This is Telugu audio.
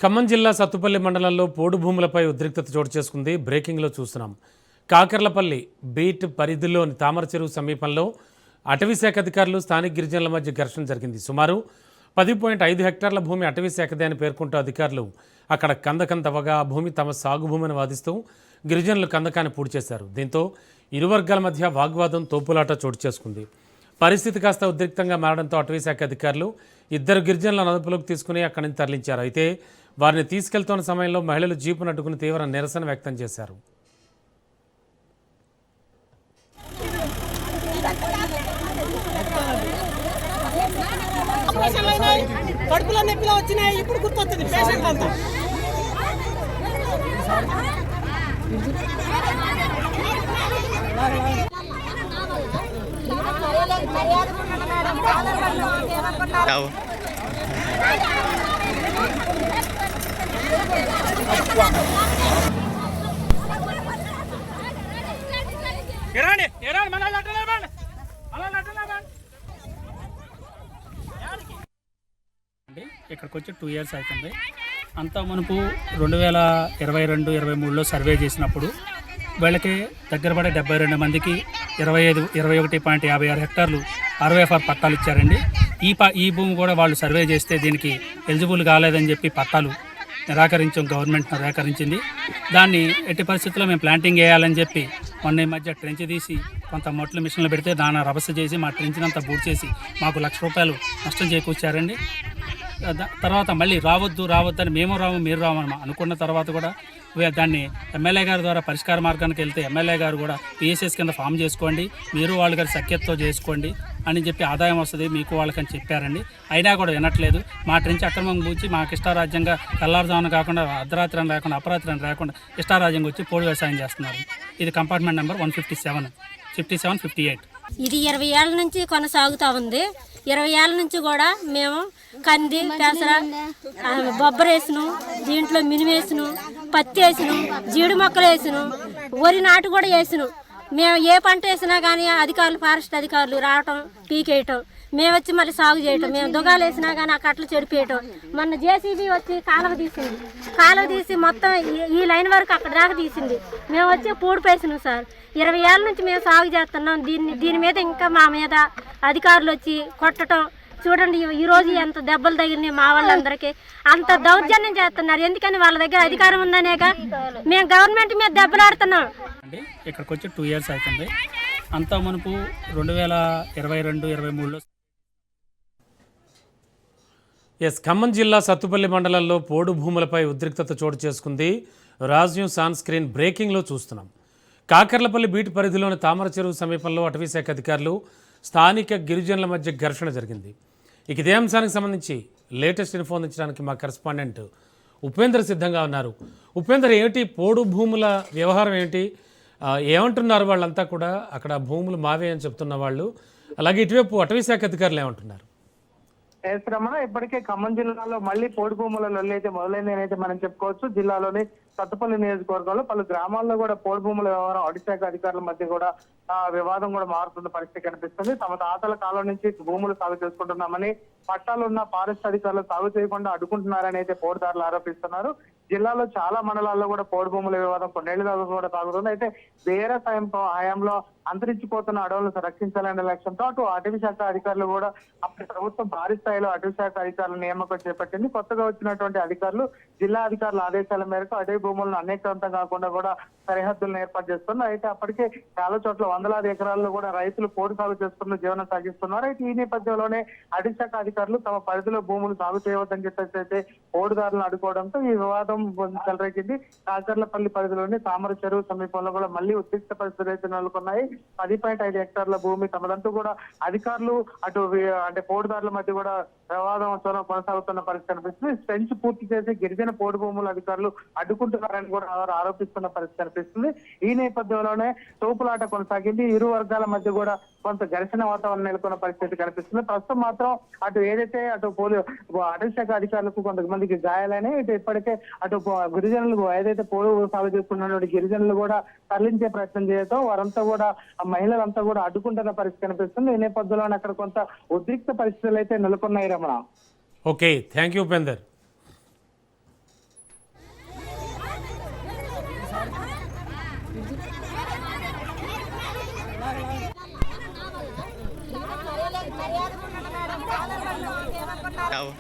ఖమ్మం జిల్లా సత్తుపల్లి మండలంలో పోడు భూములపై ఉద్రిక్తత చోటు చేసుకుంది. బ్రేకింగ్లో చూస్తున్నాం. కాకర్లపల్లి బీట్ పరిధిలోని తామర చెరువు సమీపంలో అటవీశాఖ అధికారులు స్థానిక గిరిజనుల మధ్య ఘర్షణ జరిగింది. సుమారు 10.5 హెక్టార్ల భూమి అటవీశాఖదే అని పేర్కొంటూ అధికారులు అక్కడ కందకం తవ్వగా ఆ భూమి తమ సాగు భూమిని వాదిస్తూ గిరిజనులు కందకాన్ని పూర్తి చేశారు. దీంతో ఇరు వర్గాల మధ్య వాగ్వాదం తోపులాట చోటు చేసుకుంది. పరిస్థితి కాస్త ఉద్రిక్తంగా మారడంతో అటవీశాఖ అధికారులు ఇద్దరు గిరిజనులను అదుపులోకి తీసుకుని అక్కడి నుంచి తరలించారు. అయితే వారిని తీసుకెళ్తున్న సమయంలో మహిళలు జీపును అడ్డుకుని తీవ్ర నిరసన వ్యక్తం చేశారు. కడుపులో నొప్పిలో వచ్చినాయి. ఇప్పుడు గుర్తొస్తుంది పేషెంట్ అంతా. ఇక్కడికి వచ్చి 2 years అవుతుంది. అంతా మనకు 2022-23లో సర్వే చేసినప్పుడు వీళ్ళకి దగ్గర పడే 72 మందికి 21.56 హెక్టార్లు ROFR పట్టాలు ఇచ్చారండి. ఈ భూమి కూడా వాళ్ళు సర్వే చేస్తే దీనికి ఎలిజిబుల్ కాలేదని చెప్పి పట్టాలు గవర్నమెంట్ నిరాకరించింది. దాన్ని ఎట్టి పరిస్థితుల్లో మేము ప్లాంటింగ్ వేయాలని చెప్పి మొన్న మధ్య ట్రెంచ్ తీసి కొంత మొట్ల మిషన్లు పెడితే దాన్ని రభస చేసి మా ట్రెంచ్నంతా బూట్ చేసి మాకు ₹1,00,000 నష్టం చేకూర్చారండి. తర్వాత మళ్ళీ రావద్దని మేము రాము మీరు రామని అనుకున్న తర్వాత కూడా దాన్ని ఎమ్మెల్యే గారి ద్వారా పరిష్కార మార్గానికి వెళ్తే ఎమ్మెల్యే గారు కూడా PSS కింద ఫామ్ చేసుకోండి, మీరు వాళ్ళు గారి సఖ్యతతో చేసుకోండి అని చెప్పి ఆదాయం వస్తుంది మీకు వాళ్ళకని చెప్పారండి. అయినా కూడా వినట్లేదు. మా ట్రెంచ్ అక్రమం పూచి మాకు ఇష్టారాజ్యంగా తెల్లారుజామున కాకుండా అర్ధరాత్రి అని లేకుండా అపరాత్రి అని లేకుండా ఇష్టారాజ్యంగా వచ్చి పోడు వ్యవసాయం చేస్తున్నారు. ఇది కంపార్ట్మెంట్ నెంబర్ 157, 57, 58. ఇది 20 ఏళ్ళ నుంచి కొనసాగుతూ ఉంది. 20 ఏళ్ళ నుంచి కూడా మేము కంది, పెసర, బొబ్బరేసును, దీంట్లో మినిమేసును, పత్తి వేసును, జీడి మొక్కలు వేసును, వరి నాటు కూడా వేసును. మేము ఏ పంట వేసినా కానీ అధికారులు, ఫారెస్ట్ అధికారులు రావటం, పీకేయటం, మేము వచ్చి మళ్ళీ సాగు చేయటం, మేము దుగాలు వేసినా కానీ ఆ కట్టలు చెడిపేయటం. మొన్న JCB వచ్చి కాలువ తీసి మొత్తం ఈ లైన్ వరకు అక్కడ దాకా తీసింది. మేము వచ్చి పూడి పేసినాం సార్. 20 ఏళ్ళ నుంచి మేము సాగు చేస్తున్నాం. దీని మీద ఇంకా మా మీద అధికారులు వచ్చి కొట్టడం చూడండి. ఈరోజు ఎంత దెబ్బలు తగిలినాయి మా వాళ్ళందరికీ. అంత దౌర్జన్యం చేస్తున్నారు. ఎందుకని వాళ్ళ దగ్గర అధికారం ఉందనేగా మేము గవర్నమెంట్ మీద దెబ్బలాడుతున్నాం. ఇక్కడికి వచ్చి 2 years అవుతుంది. అంతా మనకు 2022-23లో ఖమ్మం జిల్లా సత్తుపల్లి మండలంలో పోడు భూములపై ఉద్రిక్తత చోటు చేసుకుంది. రాజ్ న్యూస్ ఆన్ స్క్రీన్ బ్రేకింగ్లో చూస్తున్నాం. కాకర్లపల్లి బీట్ పరిధిలోని తామర చెరువు సమీపంలో అటవీశాఖ అధికారులు స్థానిక గిరిజనుల మధ్య ఘర్షణ జరిగింది. ఇదే అంశానికి సంబంధించి లేటెస్ట్ ఇన్ఫో అందించడానికి మా కరెస్పాండెంట్ ఉపేందర్ సిద్ధంగా ఉన్నారు. ఉపేందర్, ఏమిటి పోడు భూముల వ్యవహారం ఏంటి? ఏమంటున్నారు వాళ్ళంతా కూడా? అక్కడ భూములు మావే అని చెప్తున్న వాళ్ళు, అలాగే ఇటువైపు అటవీశాఖ అధికారులు ఏమంటున్నారు? రమణ, ఇప్పటికే ఖమ్మం జిల్లాలో మళ్ళీ పోడు భూముల లొల్లి అయితే మొదలైందని మనం చెప్పుకోవచ్చు. జిల్లాలోని సత్తుపల్లి నియోజకవర్గంలో పలు గ్రామాల్లో కూడా పోడు భూముల వ్యవహారం అటవీశాఖ అధికారుల మధ్య కూడా వివాదం కూడా మారుతున్న పరిస్థితి కనిపిస్తుంది. తమ తాతల కాలం నుంచి భూములు సాగు చేసుకుంటున్నామని, పట్టాలున్న ఫారెస్ట్ అధికారులు సాగు చేయకుండా అడ్డుకుంటున్నారని అయితే పోడుదారులు ఆరోపిస్తున్నారు. జిల్లాలో చాలా మండలాల్లో కూడా పోడు భూముల వివాదం కొన్నేళ్ల దాకా కూడా సాగుతుంది. అయితే వేరే హయాంలో అంతరించిపోతున్న అడవులను రక్షించాలనే లక్ష్యంతో అటు అటవీ శాఖ అధికారులు కూడా అప్పటి ప్రభుత్వం భారీ స్థాయిలో అటవీ శాఖ అధికారుల నియామకం చేపట్టింది. కొత్తగా వచ్చినటువంటి అధికారులు జిల్లా అధికారుల ఆదేశాల మేరకు అటవీ భూములను అనేకవంతం కాకుండా కూడా సరిహద్దులను ఏర్పాటు చేస్తున్నారు. అయితే అప్పటికే చాలా చోట్ల వందలాది ఎకరాల్లో కూడా రైతులు పోడు సాగు చేసుకున్న జీవనం సాగిస్తున్నారు. అయితే ఈ నేపథ్యంలోనే అటవీ శాఖ అధికారులు తమ పరిధిలో భూములు సాగు చేయవద్దని చెప్పేసి అయితే పోడుదారులను అడ్డుకోవడంతో ఈ వివాదం చెలరేగింది. కాకర్లపల్లి పరిధిలోని తామర చెరువు సమీపంలో కూడా మళ్ళీ ఉద్రిక్త పరిస్థితులు అయితే నెలకొన్నాయి. 10.5 హెక్టార్ల భూమి తమదంటూ కూడా అధికారులు అంటే పోడుదారుల మధ్య కూడా వివాదం కొనసాగుతున్న పరిస్థితి కనిపిస్తుంది. ట్రెంచ్ పూర్తి చేసి గిరిజన పోడు భూముల అధికారులు అడ్డుకుంటున్నారని కూడా ఆరోపిస్తున్న పరిస్థితి కనిపిస్తుంది. ఈ నేపథ్యంలోనే తోపులాట కొనసాగింది. ఇరు వర్గాల మధ్య కూడా కొంత ఘర్షణ వాతావరణం నెలకొన్న పరిస్థితి కనిపిస్తుంది. ప్రస్తుతం మాత్రం అటవీ శాఖ అధికారులకు కొంతమందికి గాయాలని, ఇప్పటికే గిరిజనులు ఏదైతే పోడు సాగు చేసుకున్నటువంటి గిరిజనులు కూడా తరలించే ప్రయత్నం చేయడంతో వారంతా కూడా మహిళలంతా కూడా అడ్డుకుంటున్న పరిస్థితి కనిపిస్తుంది. ఈ నేపథ్యంలోనే అక్కడ కొంత ఉద్రిక్త పరిస్థితులు అయితే నెలకొన్నాయి. Ramana, okay, thank you Upender. Chào.